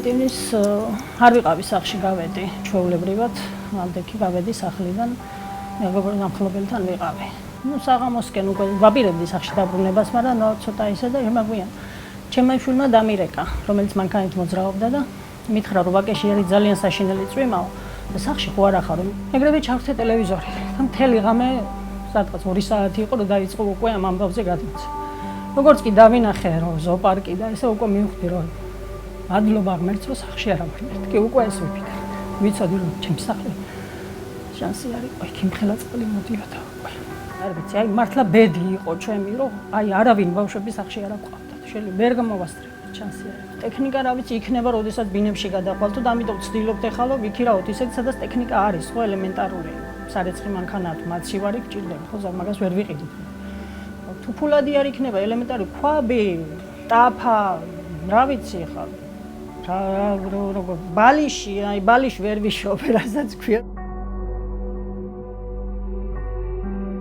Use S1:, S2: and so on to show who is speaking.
S1: კარანტინის არ ვიყავი სახლში გავედი ჩვეულებრივად, ამდენი გავედი სახლიდან მეგობრებთან ამხელობელთან ვიყავი. საღამოსკენ უკვე ვაპირებდი სახლში დაბრუნებას, მაგრამ ცოტა ისე და შემაგვიან. ჩემმა შვილმა დამირეკა, რომელიც მანქანით მოძრაობდა და მითხრა რომ ვაკეში არის ძალიან საშინელი წვიმაო და სახლში ხო არ ახარო. ეგრევე ჩავრთე ტელევიზორი და მთელი ღამე სადღაც 2 საათი იყო რომ დაიწყო უკვე ამ ამბავზე გადმოცა. როგორც კი დავინახე რომ ზოოპარკი და ესე უკვე მივხვდი რომ მადლობა ღმერთს რომ სახლში არ ავარ კი უკვე ეს ვიფიქრე. ვიცოდი რომ ჩემს სახლში შანსი არის, იქ იმხელა წყალი მოდიოდა უკვე. არ ვიცი, აი მართლა ბედი იყო ჩემი რომ აი არავინ ბავშვები სახლში არ აყვავდა. შეიძლება ვერ გამოვასწრებდი შანსი არის. ტექნიკა რა ვიცი იქნება როდესაც ბინებში გადახვალთ და ამიტომ ვცდილობთ ეხლა ვიქირავთ ისეთ სადაც ტექნიკა არის, ხო ელემენტარული. სარეცხი მანქანაა თუ მაცი ვარ იქ ჭირდება, ხო მაგას ვერ ვიყიდით. თუ ფულადი არ იქნება ელემენტარი ქვაბი, ტაფა, რა ვიცი ხა. რა ბალიში, აი ბალიში ვერ ვიშობ, რასაც ქვია.